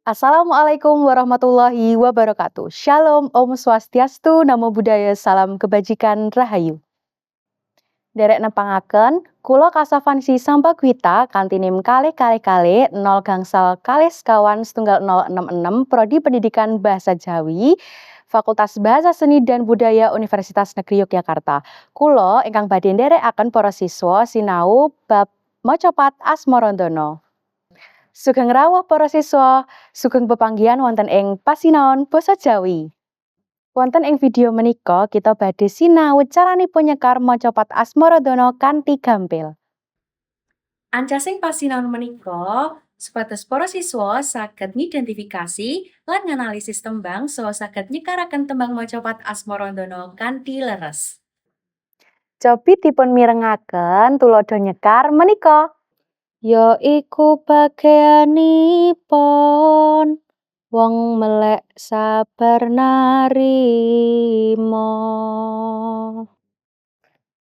Assalamualaikum warahmatullahi wabarakatuh. Shalom, Om Swastiastu, Namo Buddhaya, Salam Kebajikan, Rahayu. Derek nepangaken, kula Kasavansi Sambagwita kanthi NIM kalih 0 gangsal kalih sekawan setunggal 066 Prodi Pendidikan Bahasa Jawi, Fakultas Bahasa Seni dan Budaya Universitas Negeri Yogyakarta. Kula ingkang badhe nderekaken para siswa sinau bab macapat Asmarandono. Sugeng rawuh para siswa, sugeng pepanggihan wonten ing pasinaon basa Jawi. Wonten ing video menika kita badhe sinau caranipun nyekar macapat Asmarandono kanthi gampil. Ancasing pasinaon menika supados para siswa saged ngidentifikasi lan nganalisis tembang saha saged nyekaraken tembang macapat Asmarandono kanthi leres. Cobi dipun mirengaken tuladha nyekar menika. Ya iku bagéanipun wong melek sabar narima.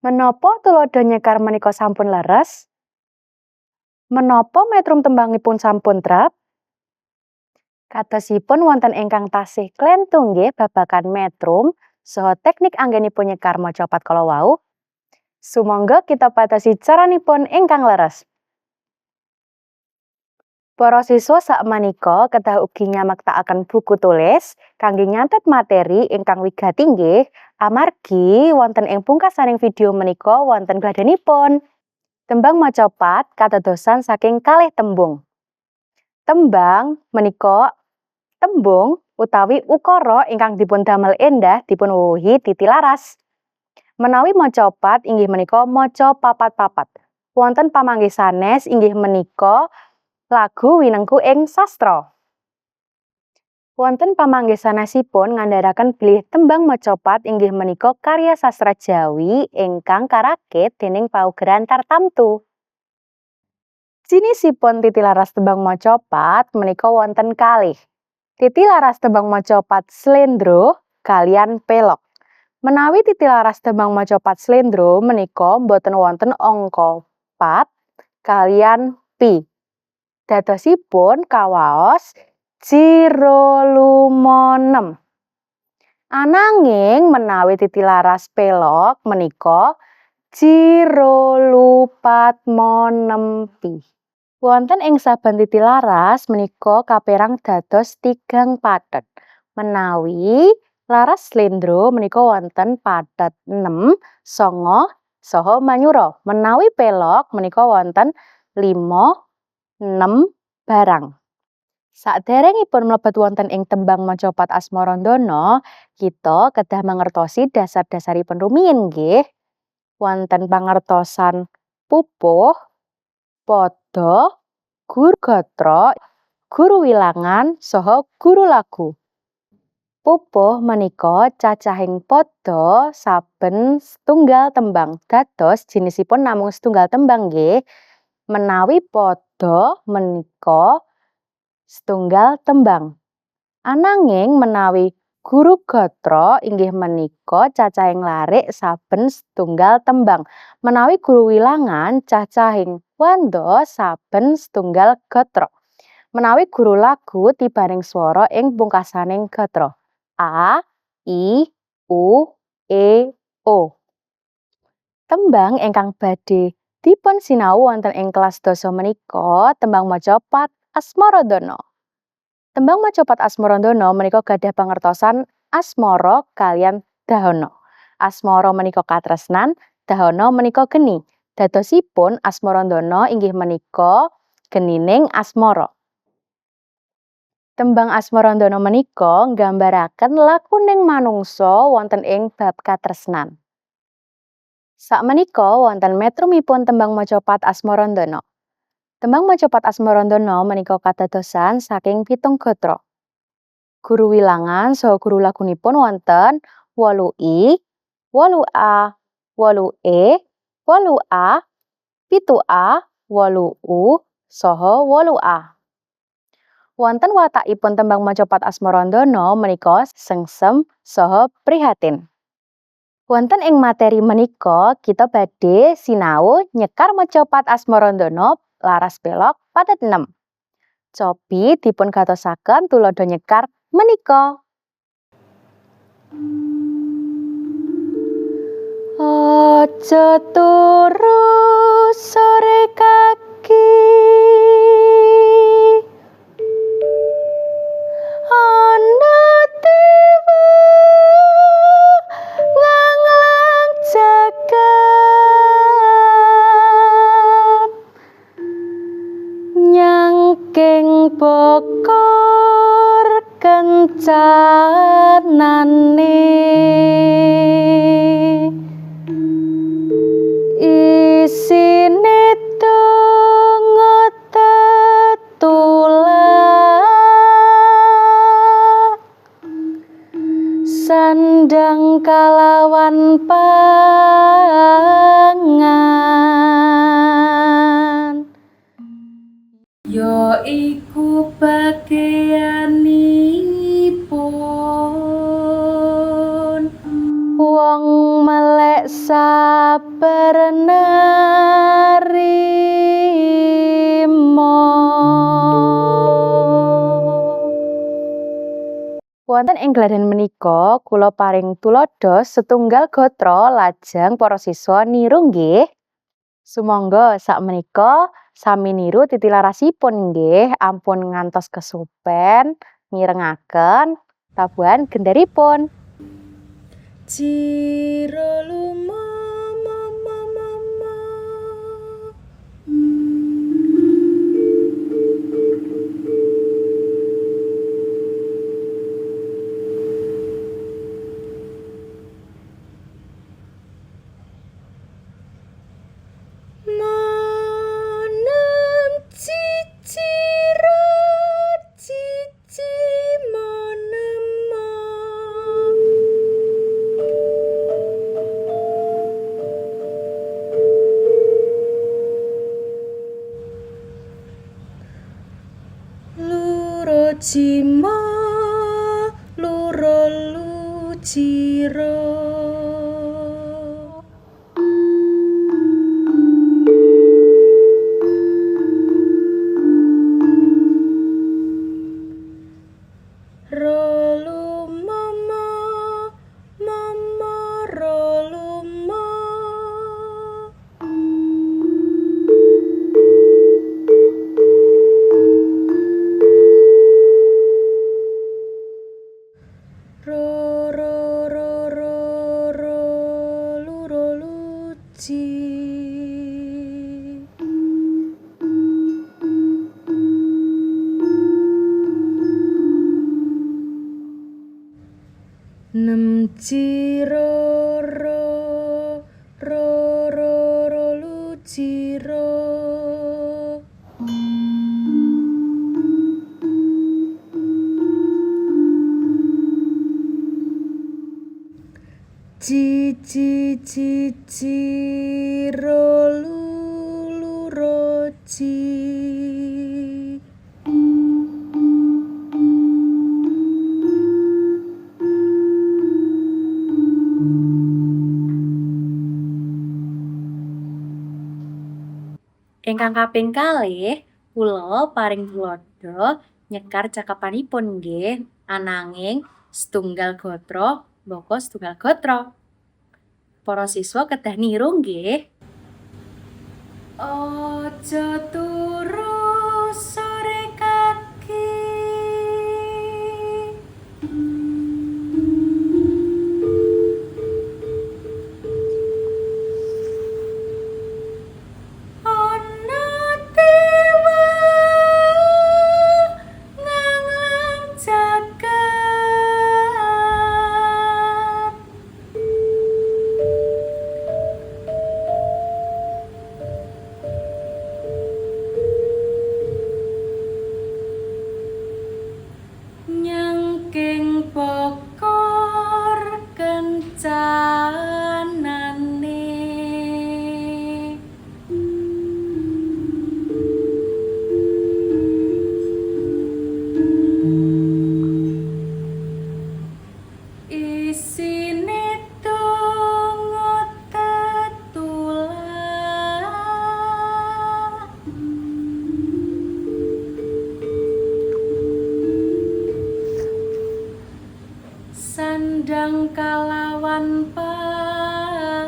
Menapa tuladha nyekar menika sampun leres? Menapa metrum tembangipun sampun trep? Katosipun wonten ingkang tasih klentu nggih babagan metrum saha teknik anggenipun nyekar macapat kala wau. Sumangga kita patosi caranipun ingkang leres. Para siswa sakmenika kedah ugi nyamaktakaken buku tulis kangge nyatet materi ingkang wigati nggih amargi wonten ing pungkasaning video menika wonten gladhenipun. Tembang macapat kadadosan saking kalih tembung. Tembang menika tembung utawi ukara ingkang dipun damel endah dipun wuwuhi titilaras. Menawi macapat inggih menika maca papat-papat. Wonten pamanggih sanes inggih menika lagu winengku ing sastra. Wonten pamanggih sanesipun ngandharaken bilih tembang macapat inggih menika karya sastra Jawi ingkang karakit dening paugeran tartamtu. Jinisipun titilaras tembang macapat menika wonten kalih. Titilaras tembang macapat slendro kalian pelok. Menawi titilaras tembang macapat slendro menika boten wonten angka 4 kalian pi. Dadosipun kawaos jiro lumonem. Ananging menawi titilaras pelok menika jiro lupatmonem pi. Wonten ing saben titilaras menika kaperang dados 3 pathet. Menawi laras slendro menika wonten pathet 6, 9 saha manyura. Menawi pelok menika wonten 5, 6 barang. Saderengipun mlebet wonten ing tembang macapat Asmarandono, kita kedah mangertosi dasar-dasaripun rumiyin nggih. Wonten pangertosan pupuh, pada, guru gatra, guru wilangan, saha guru lagu. Pupuh menika cacahing pada saben setunggal tembang. Dados jinisipun namung setunggal tembang nggih. Menawi pada menika setunggal tembang. Ananging menawi guru gatra inggih menika cacahing larik saben setunggal tembang. Menawi guru wilangan cacahing wanda saben setunggal gatra. Menawi guru lagu tibaning swara ing pungkasaning gatra. A, I, U, E, O. Tembang ingkang badhe dipun sinau wonten ing kelas dasa menika tembang macapat Asmarandono. Tembang macapat Asmarandono menika gadhah pangertosan asmara kaliyan dahana. Asmara menika katresnan, dahana menika geni. Dadosipun Asmarandono inggih menika genining asmara. Tembang Asmarandono menika nggambaraken lakuning manungsa wonten ing bab katresnan. Sakmenika wonten metrumipun tembang macapat Asmarandono. Tembang macapat Asmarandono menika kadadosan saking 7 gatra. Guru wilangan saha guru lagunipun wonten 8I, 8A, 8E, 8A, 7A, 8U, saha 8A. Wonten watakipun tembang macapat Asmarandono menika sengsem saha prihatin. Wonten ing materi menika kita badhe sinau nyekar macapat Asmarandono laras pelok pathet 6. Cobi dipun gatosaken tuladha nyekar menika. Aja turu sore kaki, ana tiwa nganglang jagat, nyangking bokor kencanane, isine donga tetulak, sandang kalawan pangan. Ya iku bageyanipun Wong melek sabar narima. Wonten ing gladhen menika kula paring tuladha setunggal gatra lajeng para siswa niru nggih. Sumangga sakmenika sami niru titilarasipun nggih, ampun ngantos kesupen mirengaken tabuhan gendaripun. Ciro lumama mama. Manem ciciro cici manema. Luro cima luro luciro. Rolu mama mama rolu ma. Ro ro ro ro ro lu ro luci. Nem ciro ro ro ro ro luciro. Cici cici ro lu roci. Ingkang kaping kalih kula paring tuladha nyekar cakapanipun nggih, ananging setunggal gatra mbaka setunggal gatra. Para siswa kedah niru nggih. Aja turu sore kaki, ana tiwa nganglang jagat, kalawan pangan.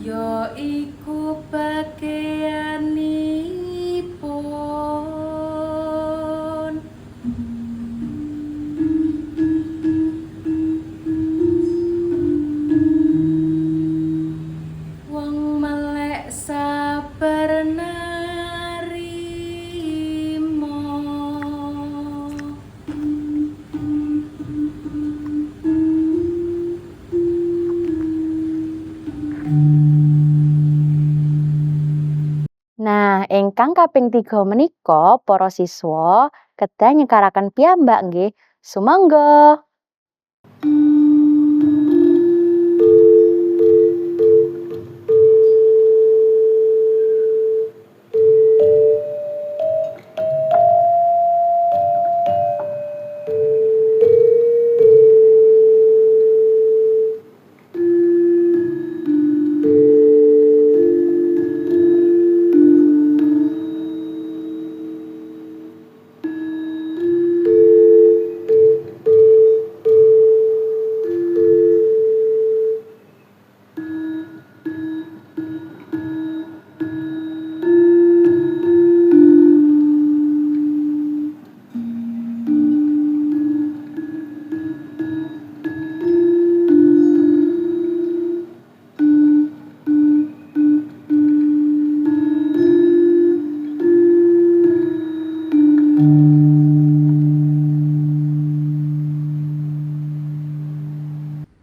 Ya iku bagéyanipun wong melek sabar narima. Nah, ingkang kaping 3 menika para siswa kedah nyekaraken piyambak nggih. Sumangga.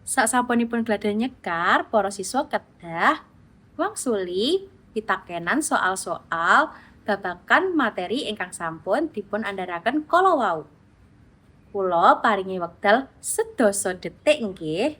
Saksampunipun gladhen nyekar, para siswa kedah wangsuli pitakenan soal-soal babagan materi ingkang sampun dipun andharaken kala wau. Kula paringi wekdal 10 detik nggih.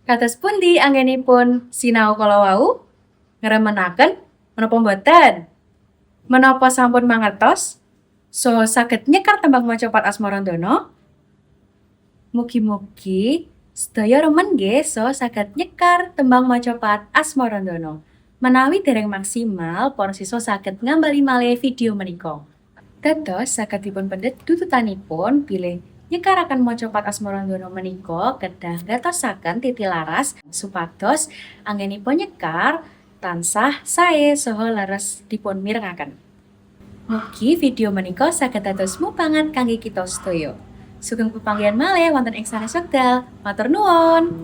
Kados pundi anggenipun sinau kala wau? Ngremenaken menapa mboten? Menapa sampun mangertos saha saged nyekar tembang macapat Asmarandana? Mugi-mugi sedaya remen nggih saha saged nyekar tembang macapat Asmarandana. Menawi dereng maksimal, para siswa saged ngambali malih video menika. Dados saged dipun pendhet tututanipun bilih nyekaraken macapat Asmarandana menika kedah ngatosaken titilaras supados anggenipun nyekar tansah sae saha leres dipun mirengaken. Mugi video menika saged dados mupangat kangge kita sedaya. Sugeng pepanggihan malih wonten ing sanes wekdal. Matur nuwun.